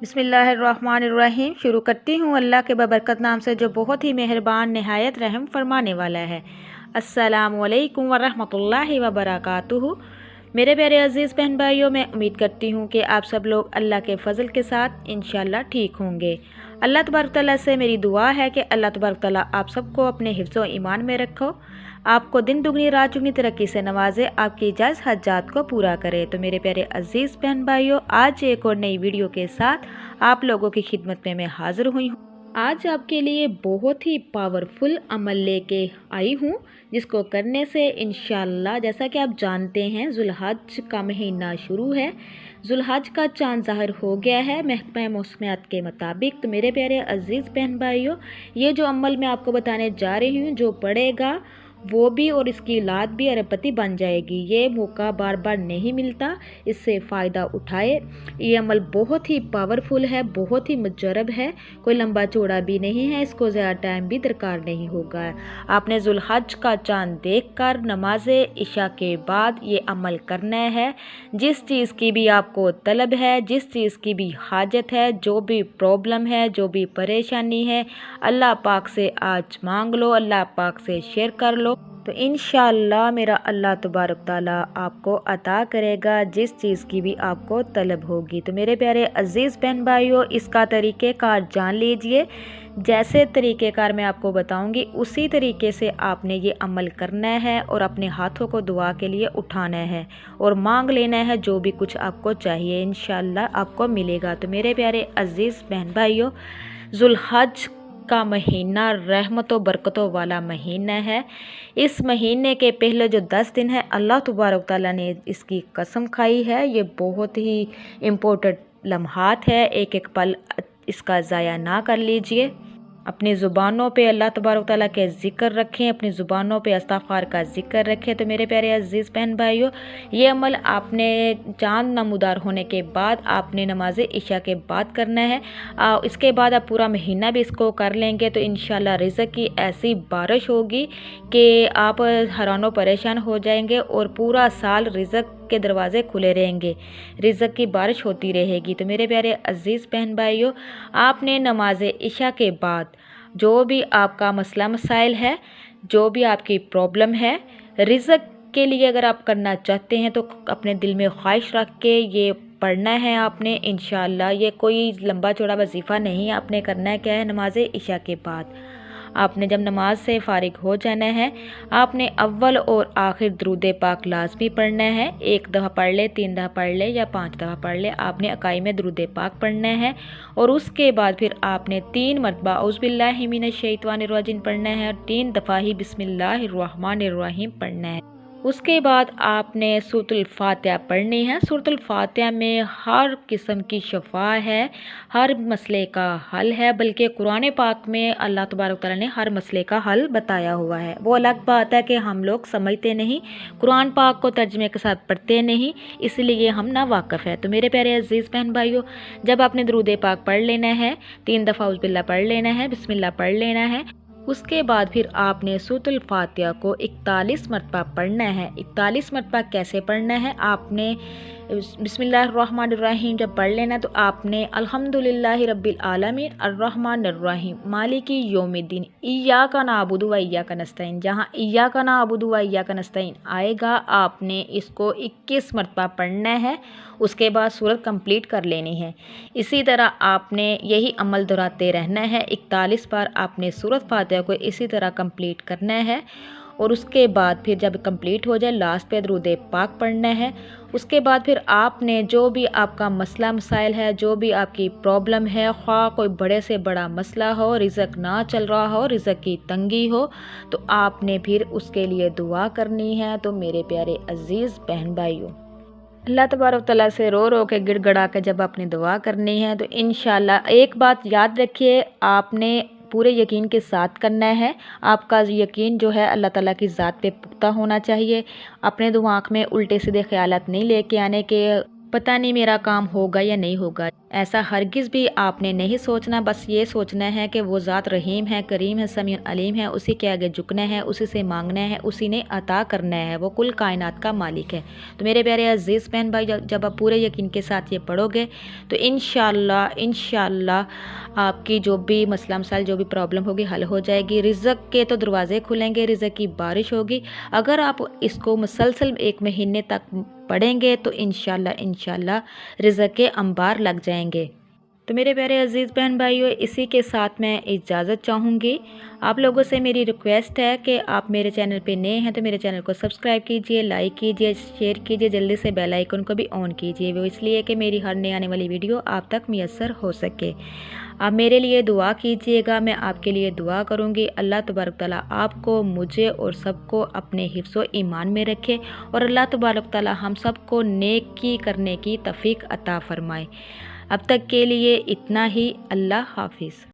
बिस्मिल्लाहिर्रहमानिर्रहीम। शुरू करती हूँ अल्लाह के बबरकत नाम से जो बहुत ही मेहरबान नहायत रहम फरमाने वाला है। अस्सलामुअलैकुम वरहमतुल्लाहि वबरकातुहू। मेरे प्यारे अज़ीज़ बहन भाइयों, मैं उम्मीद करती हूँ कि आप सब लोग अल्लाह के फ़ज़ल के साथ इंशाअल्लाह ठीक होंगे। अल्लाह तबारक तआला से मेरी दुआ है कि अल्लाह तबारक तआला आप सबको अपने हिफ्ज़ व ईमान में रखो, आपको दिन दुगनी रात चुगनी तरक्की से नवाजे, आपकी जायज़ हज्जात को पूरा करे। तो मेरे प्यारे अज़ीज़ बहन भाइयों, आज एक और नई वीडियो के साथ आप लोगों की खिदमत में मैं हाज़िर हुई हूँ। आज आपके लिए बहुत ही पावरफुल अमल लेके आई हूँ, जिसको करने से इंशाअल्लाह, जैसा कि आप जानते हैं, ज़ुल्हज का महीना शुरू है। ज़ुल्हज का चाँद ज़ाहिर हो गया है महकमा मौसमियात के मुताबिक। तो मेरे प्यारे अज़ीज़ बहन भाइयों, ये जो अमल मैं आपको बताने जा रही हूँ, जो पढ़ेगा वो भी और इसकी औलाद भी अरबपति बन जाएगी। ये मौका बार बार नहीं मिलता, इससे फ़ायदा उठाए। ये अमल बहुत ही पावरफुल है, बहुत ही मुजरब है, कोई लंबा चौड़ा भी नहीं है, इसको ज़्यादा टाइम भी दरकार नहीं होगा। आपने ज़ुल्हज का चाँद देखकर नमाज इशा के बाद ये अमल करना है। जिस चीज़ की भी आपको तलब है, जिस चीज़ की भी हाजत है, जो भी प्रॉब्लम है, जो भी परेशानी है, अल्लाह पाक से आज मांग लो, अल्लाह पाक से शेयर कर लो। तो इंशाअल्लाह मेरा अल्लाह तबारक ताला आपको अता करेगा जिस चीज़ की भी आपको तलब होगी। तो मेरे प्यारे अज़ीज़ बहन भाइयों, इसका तरीक़ेकार जान लीजिए। जैसे तरीक़ेकार मैं आपको बताऊंगी, उसी तरीके से आपने ये अमल करना है और अपने हाथों को दुआ के लिए उठाना है और मांग लेना है जो भी कुछ आपको चाहिए, इंशाअल्लाह आपको मिलेगा। तो मेरे प्यारे अज़ीज़ बहन भाइयों, ज़ुल्हज का महीना रहमतों बरकतों वाला महीना है। इस महीने के पहले जो 10 दिन है, अल्लाह तबारक तआला ने इसकी कसम खाई है। ये बहुत ही इम्पोर्टेंट लम्हात है, एक एक पल इसका ज़ाया ना कर लीजिए। अपनी ज़ुबानों पे अल्लाह तबारक तआला के ज़िक्र रखें, अपनी ज़ुबानों पे इस्तिग़फ़ार का ज़िक्र रखें। तो मेरे प्यारे अज़ीज़ बहन भाइयों, ये अमल आपने चाँद नमूदार होने के बाद, आपने नमाज इशा के बाद करना है। इसके बाद आप पूरा महीना भी इसको कर लेंगे तो इंशाअल्लाह रिज़्क़ की ऐसी बारिश होगी कि आप हैरानो परेशान हो जाएंगे और पूरा साल रिज़्क़ के दरवाज़े खुले रहेंगे, रिज़्क़ की बारिश होती रहेगी। तो मेरे प्यारे अज़ीज़ बहन भाइयों, आपने नमाज इशा के बाद जो भी आपका मसला मसाइल है, जो भी आपकी प्रॉब्लम है, रिज़्क़ के लिए अगर आप करना चाहते हैं तो अपने दिल में ख्वाहिश रख के ये पढ़ना है आपने इंशाअल्लाह। ये कोई लंबा चौड़ा वजीफ़ा नहीं, आपने करना है क्या है, नमाज इशा के बाद आपने जब नमाज से फ़ारिग हो जाना है, आपने अव्वल और आखिर दुरूद पाक लाजमी पढ़ना है। 1 दफ़ा पढ़ ले, 3 दफ़ा पढ़ ले या 5 दफ़ा पढ़ ले, आपने अकाई में दुरूद पाक पढ़ना है। और उसके बाद फिर आपने 3 मरतबा औज़ु बिल्लाहि मिनश शैतानिर रजीम पढ़ना है और 3 दफ़ा ही बिस्मिल्लाहिर्रहमानिर्रहीम पढ़ना है। उसके बाद आपने सूरतुल फातिहा पढ़नी है। सूरतुल फातिहा में हर किस्म की शफा है, हर मसले का हल है, बल्कि कुरान पाक में अल्लाह तबारक तआला ने हर मसले का हल बताया हुआ है। वो अलग बात है कि हम लोग समझते नहीं, कुरान पाक को तर्जमे के साथ पढ़ते नहीं, इसलिए हम ना वाक़फ़ है। तो मेरे प्यारे अज़ीज़ बहन भाइयों, जब आपने दुरूद पाक पढ़ लेना है, 3 दफ़ा औज़ु बिल्लाह पढ़ लेना है, बिस्मिल्लाह पढ़ लेना है। उसके बाद फिर आपने सूरतुल फातिहा को 41 मरतबा पढ़ना है। 41 मरतबा कैसे पढ़ना है, आपने बिस्मिल्लाहिर्रहमानिर्रहीम जब पढ़ लेना तो आपने अल्हम्दुलिल्लाहि रब्बिल आलमीन अर्रहमानिर्रहीम मालिकी यौमिद्दीन इय्याका नअबुदु व इय्याका नस्तईन, जहाँ इय्याका नअबुदु व इय्याका नस्तईन आएगा, आपने इसको 21 मरतबा पढ़ना है। उसके बाद सूरत कंप्लीट कर लेनी है। इसी तरह आपने यही अमल दोहराते रहना है। 41 बार आपने सूरत फातिहा को इसी तरह कंप्लीट करना है। और उसके बाद फिर जब कंप्लीट हो जाए, लास्ट पे दुरूद पाक पढ़ना है। उसके बाद फिर आपने जो भी आपका मसला मसाइल है, जो भी आपकी प्रॉब्लम है, ख्वाह कोई बड़े से बड़ा मसला हो, रिज़्क़ ना चल रहा हो, रिज़्क़ की तंगी हो, तो आपने फिर उसके लिए दुआ करनी है। तो मेरे प्यारे अज़ीज़ बहन भाइयों, अल्लाह तबारक तआला से रो रो के गिड़गड़ा के जब आपने दुआ करनी है तो इंशाअल्लाह एक बात याद रखिए, आपने पूरे यकीन के साथ करना है। आपका यकीन जो है अल्लाह ताला की ज़ात पे पुख्ता होना चाहिए। अपने दिमाग में उल्टे सीधे ख्यालात नहीं लेके आने के पता नहीं मेरा काम होगा या नहीं होगा। ऐसा हरगिज़ भी आपने नहीं सोचना, बस ये सोचना है कि वो ज़ात रहीम है, करीम है, समीउन अलीम है, उसी के आगे झुकना है, उसी से मांगना है, उसी ने अता करना है, वो कुल कायनात का मालिक है। तो मेरे प्यारे अज़ीज़ बहन भाई, जब आप पूरे यकीन के साथ ये पढ़ोगे तो इंशाअल्लाह आपकी जो भी मसला मसाइल, जो भी प्रॉब्लम होगी हल हो जाएगी। रिज़्क़ के तो दरवाज़े खुलेंगे, रिज़्क़ की बारिश होगी। अगर आप इसको मुसलसल 1 महीने तक पढ़ेंगे तो इंशाअल्लाह रिज़्क़ के अंबार लग जाएंगे। तो मेरे प्यारे अज़ीज़ बहन भाइयों, इसी के साथ मैं इजाज़त चाहूँगी। आप लोगों से मेरी रिक्वेस्ट है कि आप मेरे चैनल पे नए हैं तो मेरे चैनल को सब्सक्राइब कीजिए, लाइक कीजिए, शेयर कीजिए, जल्दी से बेल आइकन को भी ऑन कीजिए। वो इसलिए कि मेरी हर नई आने वाली वीडियो आप तक मुयस्सर हो सके। आप मेरे लिए दुआ कीजिएगा, मैं आपके लिए दुआ करूँगी। अल्लाह तबारक तआला आपको, मुझे और सबको अपने हिफ्ज़ व ईमान में रखे और अल्लाह तबारक तआला हम सबको नेकी करने की तौफ़ीक अता फ़रमाए। अब तक के लिए इतना ही। अल्लाह हाफ़िज़।